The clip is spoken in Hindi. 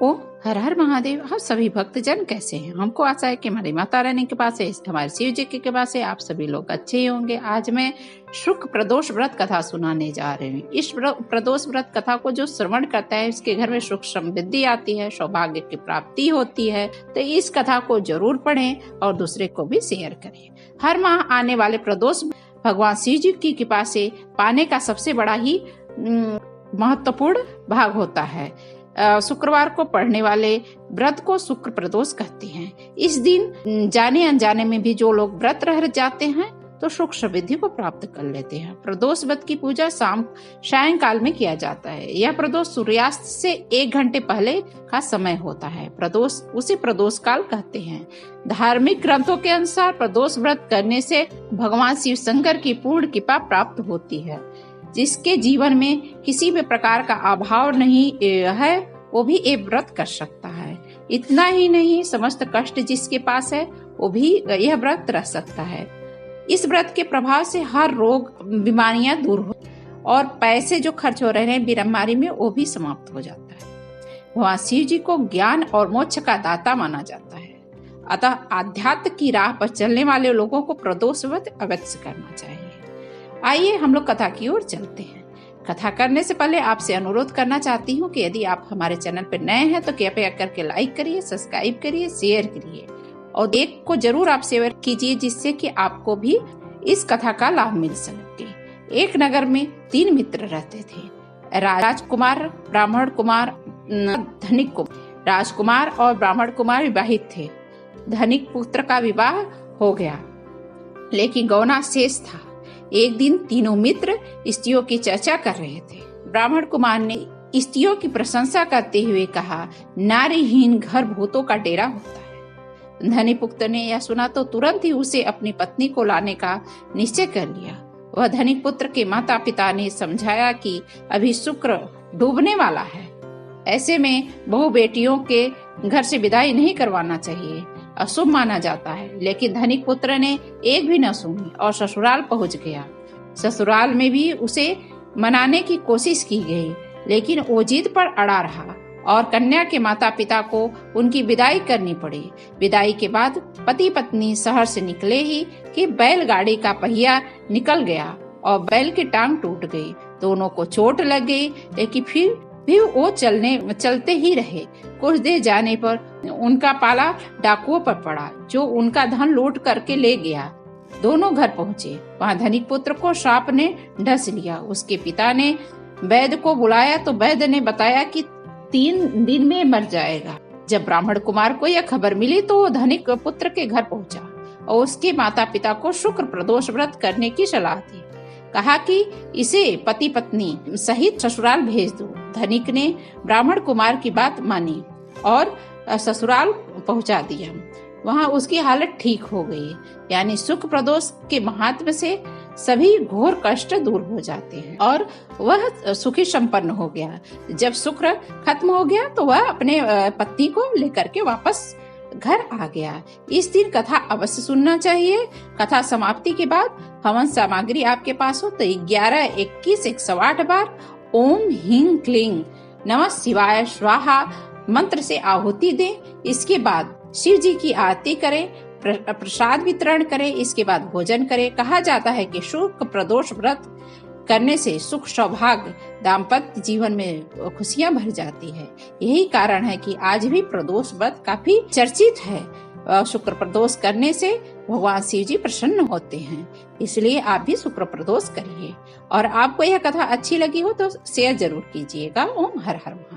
ओ हर हर महादेव। आप सभी भक्तजन कैसे हैं? हमको आशा है कि हमारी माता रानी के पास है, हमारे शिव जी के पास है, आप सभी लोग अच्छे ही होंगे। आज मैं शुक्ल प्रदोष व्रत कथा सुनाने जा रही हूँ। इस प्रदोष व्रत कथा को जो श्रवण करता है उसके घर में सुख समृद्धि आती है, सौभाग्य की प्राप्ति होती है। तो इस कथा को जरूर पढ़ें और दूसरे को भी शेयर करें। हर माह आने वाले प्रदोष भगवान शिव जी की कृपा से पाने का सबसे बड़ा ही महत्वपूर्ण भाग होता है। शुक्रवार को पढ़ने वाले व्रत को शुक्र प्रदोष कहते हैं। इस दिन जाने अनजाने में भी जो लोग व्रत रह जाते हैं तो सुख समृद्धि को प्राप्त कर लेते हैं। प्रदोष व्रत की पूजा सायंकाल में किया जाता है। यह प्रदोष सूर्यास्त से 1 घंटे पहले का समय होता है। प्रदोष उसे प्रदोष काल कहते हैं। धार्मिक ग्रंथों के अनुसार प्रदोष व्रत करने से भगवान शिव शंकर की पूर्ण कृपा प्राप्त होती है। जिसके जीवन में किसी भी प्रकार का अभाव नहीं है वो भी ये व्रत कर सकता है। इतना ही नहीं, समस्त कष्ट जिसके पास है वो भी यह व्रत रह सकता है। इस व्रत के प्रभाव से हर रोग बीमारियां दूर हो और पैसे जो खर्च हो रहे हैं बीमारी में वो भी समाप्त हो जाता है। भगवान शिव जी को ज्ञान और मोक्ष का दाता माना जाता है। अतः आध्यात्म की राह पर चलने वाले लोगों को प्रदोष व्रत अवश्य करना चाहिए। आइए हम लोग कथा की ओर चलते हैं। कथा करने से पहले आपसे अनुरोध करना चाहती हूँ कि यदि आप हमारे चैनल पर नए हैं तो कृपया करके लाइक करिए, सब्सक्राइब करिए, शेयर करिए और एक को जरूर आप शेयर कीजिए जिससे कि आपको भी इस कथा का लाभ मिल सके। एक नगर में 3 मित्र रहते थे, राजकुमार, ब्राह्मण कुमार, धनिक कुमार। राजकुमार और ब्राह्मण कुमार विवाहित थे। धनिक पुत्र का विवाह हो गया लेकिन गौना शेष था। एक दिन तीनों मित्र स्त्रियों की चर्चा कर रहे थे। ब्राह्मण कुमार ने स्त्रियों की प्रशंसा करते हुए कहा, नारीहीन घर भूतों का डेरा होता है। धनी पुत्र ने यह सुना तो तुरंत ही उसे अपनी पत्नी को लाने का निश्चय कर लिया। वह धनिक पुत्र के माता पिता ने समझाया कि अभी शुक्र डूबने वाला है, ऐसे में बहु बेटियों के घर से विदाई नहीं करवाना चाहिए, अशुभ माना जाता है। लेकिन धनिक पुत्र ने एक भी न सुनी और ससुराल पहुंच गया। ससुराल में भी उसे मनाने की कोशिश की गई लेकिन वो जिद पर अड़ा रहा और कन्या के माता पिता को उनकी विदाई करनी पड़ी। विदाई के बाद पति पत्नी शहर से निकले ही कि बैलगाड़ी का पहिया निकल गया और बैल की टांग टूट गई। दोनों को चोट लग गई लेकिन फिर भी वो चलते ही रहे। कुछ देर जाने पर उनका पाला डाकुओं पर पड़ा जो उनका धन लूट करके ले गया। दोनों घर पहुँचे। वहाँ धनिक पुत्र को सांप ने डस लिया। उसके पिता ने वैद्य को बुलाया तो वैद्य ने बताया कि 3 दिन में मर जाएगा। जब ब्राह्मण कुमार को यह खबर मिली तो वो धनिक पुत्र के घर पहुँचा और उसके माता पिता को शुक्र प्रदोष व्रत करने की सलाह दी। कहा कि इसे पति पत्नी सहित ससुराल भेज दो। धनिक ने ब्राह्मण कुमार की बात मानी और ससुराल पहुंचा दिया। वहां उसकी हालत ठीक हो गई। यानी शुक्र प्रदोष के महात्म से सभी घोर कष्ट दूर हो जाते हैं और वह सुखी संपन्न हो गया। जब शुक्र खत्म हो गया तो वह अपने पत्नी को लेकर के वापस घर आ गया। इस दिन कथा अवश्य सुनना चाहिए। कथा समाप्ति के बाद हवन सामग्री आपके पास हो तो 11, 21, 108 बार ओम ह्रीं क्लीं नमः शिवाय स्वाहा मंत्र से आहुति दें। इसके बाद शिव जी की आरती करें, प्रसाद वितरण करें, इसके बाद भोजन करें। कहा जाता है कि शुक्र प्रदोष व्रत करने से सुख सौभाग्य दाम्पत्य जीवन में खुशियां भर जाती है। यही कारण है कि आज भी प्रदोष व्रत काफी चर्चित है। शुक्र प्रदोष करने से भगवान शिव जी प्रसन्न होते हैं, इसलिए आप भी शुक्र प्रदोष करिए। और आपको यह कथा अच्छी लगी हो तो शेयर जरूर कीजिएगा। ओम हर हर महादेव।